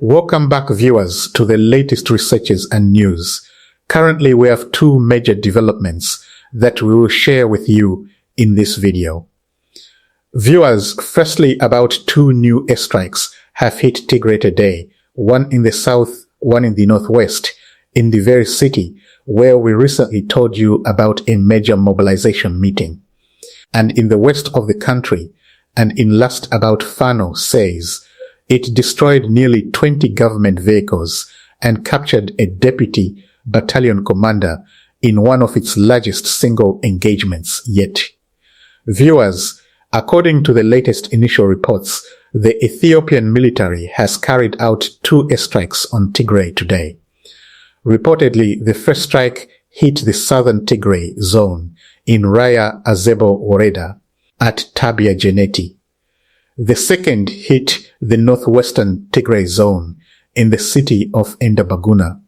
Welcome back, viewers, to the latest researches and news. Currently, we have two major developments that we will share with you in this video. Viewers, firstly, about two new airstrikes have hit Tigray today, one in the south, one in the northwest, in the very city where we recently told you about a major mobilization meeting. And in the west of the country, and in last about Fano says, it destroyed nearly 20 government vehicles and captured a deputy battalion commander in one of its largest single engagements yet. Viewers, according to the latest initial reports, the Ethiopian military has carried out two airstrikes on Tigray today. Reportedly, the first strike hit the southern Tigray zone in Raya Azebo Woreda at Tabia Geneti. The second hit the northwestern Tigray zone in the city of Endabaguna.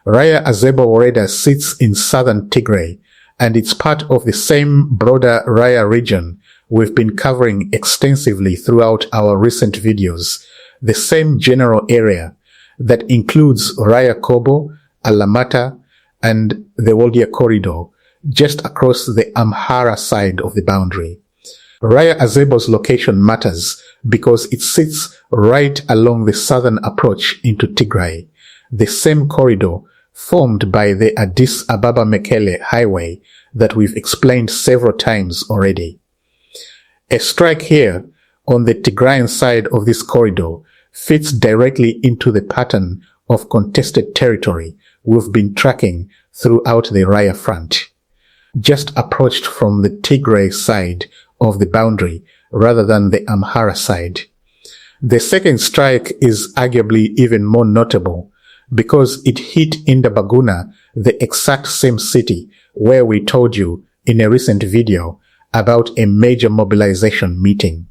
Raya Azebo Woreda sits in southern Tigray, and it's part of the same broader Raya region we've been covering extensively throughout our recent videos, the same general area that includes Raya Kobo, Alamata, and the Waldia corridor, just across the Amhara side of the boundary. Raya Azebo's location matters because it sits right along the southern approach into Tigray, the same corridor formed by the Addis Ababa-Mekele highway that we've explained several times already. A strike here on the Tigrayan side of this corridor fits directly into the pattern of contested territory we've been tracking throughout the Raya front, just approached from the Tigray side of the boundary rather than the Amhara side. The second strike is arguably even more notable because it hit Endabaguna, the exact same city where we told you in a recent video about a major mobilization meeting.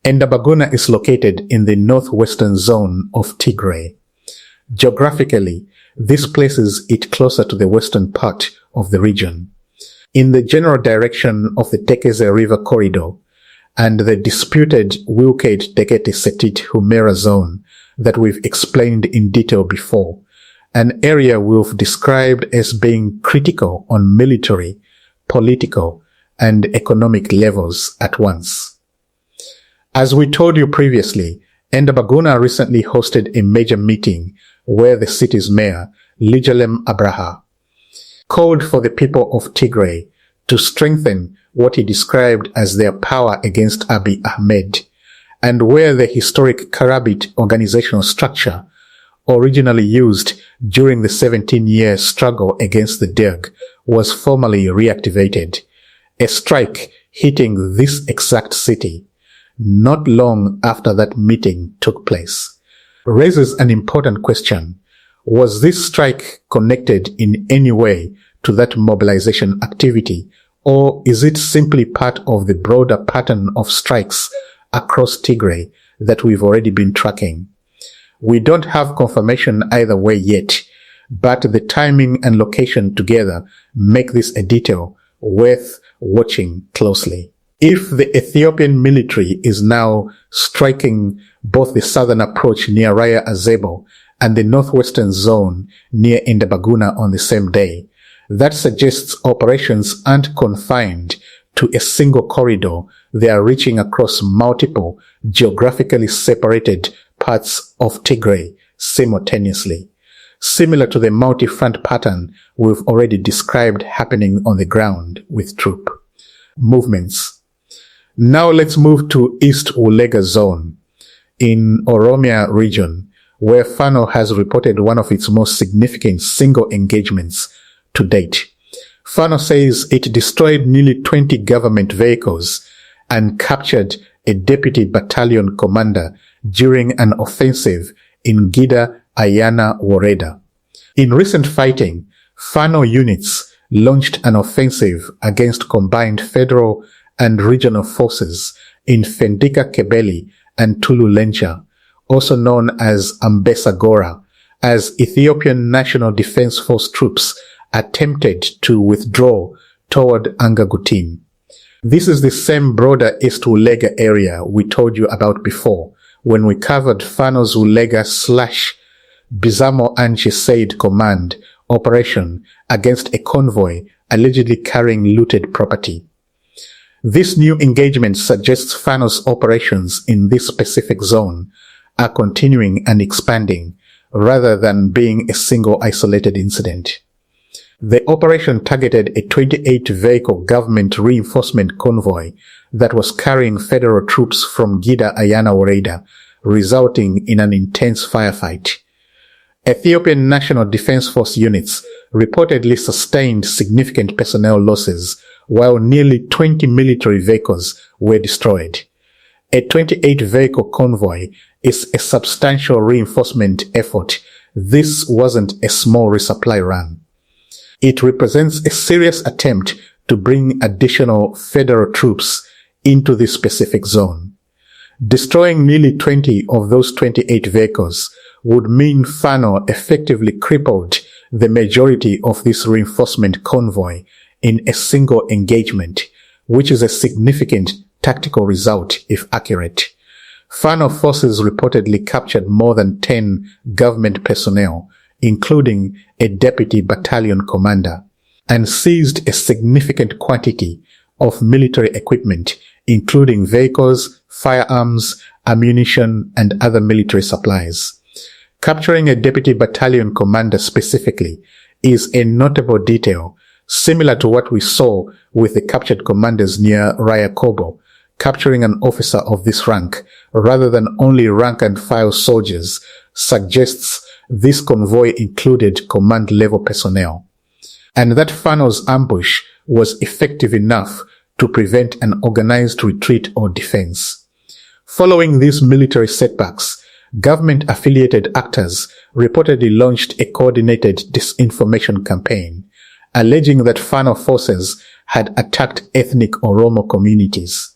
Endabaguna is located in the northwestern zone of Tigray. Geographically, this places it closer to the western part of the region, in the general direction of the Tekeze River corridor and the disputed Wilkade-Tekete-Setit-Humera zone that we've explained in detail before, an area we've described as being critical on military, political, and economic levels at once. As we told you previously, Endabaguna recently hosted a major meeting where the city's mayor, Lijalem Abraha, called for the people of Tigray to strengthen what he described as their power against Abiy Ahmed, and where the historic Karabit organizational structure, originally used during the 17-year struggle against the Derg, was formally reactivated. A strike hitting this exact city not long after that meeting took place raises an important question. Was this strike connected in any way to that mobilization activity, or is it simply part of the broader pattern of strikes across Tigray that we've already been tracking? We don't have confirmation either way yet, but the timing and location together make this a detail worth watching closely. If the Ethiopian military is now striking both the southern approach near Raya Azebo and the northwestern zone near Endabaguna on the same day, that suggests operations aren't confined to a single corridor. They are reaching across multiple geographically separated parts of Tigray simultaneously, similar to the multi-front pattern we've already described happening on the ground with troop movements. Now let's move to East Ulega zone in Oromia region, where Fano has reported one of its most significant single engagements to date. Fano says it destroyed nearly 20 government vehicles and captured a deputy battalion commander during an offensive in Gida Ayana Woreda. In recent fighting, Fano units launched an offensive against combined federal and regional forces in Fendika Kebeli and Tulu Lencha, also known as Ambesa Gora, as Ethiopian National Defense Force troops attempted to withdraw toward Angagutin. This is the same broader East Ulega area we told you about before, when we covered Fano's Ulega/Bizamo Anchi Said command operation against a convoy allegedly carrying looted property. This new engagement suggests Fano's operations in this specific zone are continuing and expanding rather than being a single isolated incident. The operation targeted a 28-vehicle government reinforcement convoy that was carrying federal troops from Gida Ayana Wareda, resulting in an intense firefight. Ethiopian National Defense Force units reportedly sustained significant personnel losses, while nearly 20 military vehicles were destroyed. A 28-vehicle convoy is a substantial reinforcement effort. This wasn't a small resupply run. It represents a serious attempt to bring additional federal troops into this specific zone. Destroying nearly 20 of those 28 vehicles would mean Fano effectively crippled the majority of this reinforcement convoy in a single engagement, which is a significant tactical result if accurate. Fano forces reportedly captured more than 10 government personnel, including a deputy battalion commander, and seized a significant quantity of military equipment, including vehicles, firearms, ammunition, and other military supplies. Capturing a deputy battalion commander specifically is a notable detail, similar to what we saw with the captured commanders near Rayakobo. Capturing an officer of this rank, rather than only rank-and-file soldiers, suggests this convoy included command-level personnel, and that Fano's ambush was effective enough to prevent an organized retreat or defense. Following these military setbacks, government-affiliated actors reportedly launched a coordinated disinformation campaign, alleging that Fano forces had attacked ethnic Oromo communities.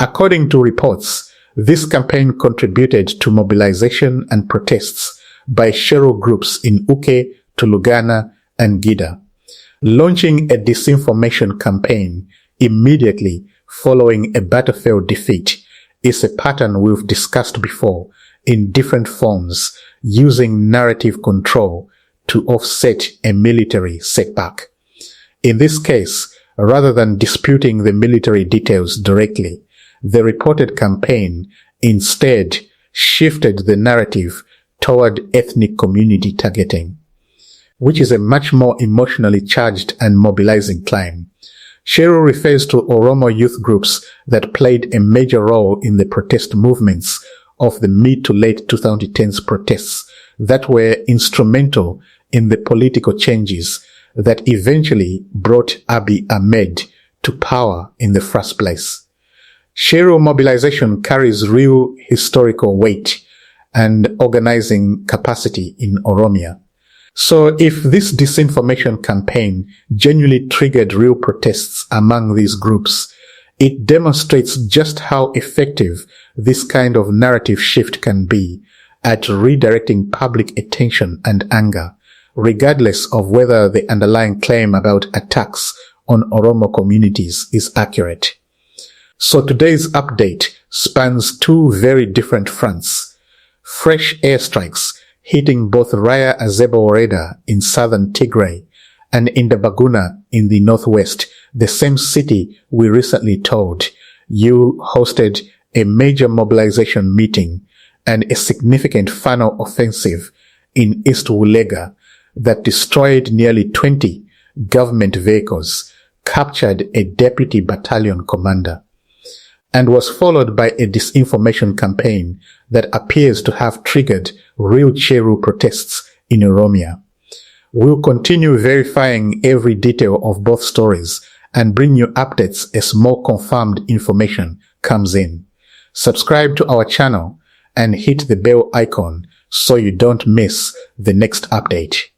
According to reports, this campaign contributed to mobilization and protests by Shero groups in Uke, Tulugana, and Gida. Launching a disinformation campaign immediately following a battlefield defeat is a pattern we've discussed before in different forms, using narrative control to offset a military setback. In this case, rather than disputing the military details directly, the reported campaign instead shifted the narrative toward ethnic community targeting, which is a much more emotionally charged and mobilizing climb. Shero refers to Oromo youth groups that played a major role in the protest movements of the mid to late 2010s protests that were instrumental in the political changes that eventually brought Abiy Ahmed to power in the first place. Shero mobilization carries real historical weight and organizing capacity in Oromia. So if this disinformation campaign genuinely triggered real protests among these groups, it demonstrates just how effective this kind of narrative shift can be at redirecting public attention and anger, regardless of whether the underlying claim about attacks on Oromo communities is accurate. So today's update spans two very different fronts. Fresh airstrikes hitting both Raya Azebo Wareda in southern Tigray and Indabaguna in the northwest, the same city we recently told you hosted a major mobilization meeting and a significant Fano offensive in East Wulega that destroyed nearly 20 government vehicles, captured a deputy battalion commander, and was followed by a disinformation campaign that appears to have triggered real Cheru protests in Oromia. We'll continue verifying every detail of both stories and bring you updates as more confirmed information comes in. Subscribe to our channel and hit the bell icon so you don't miss the next update.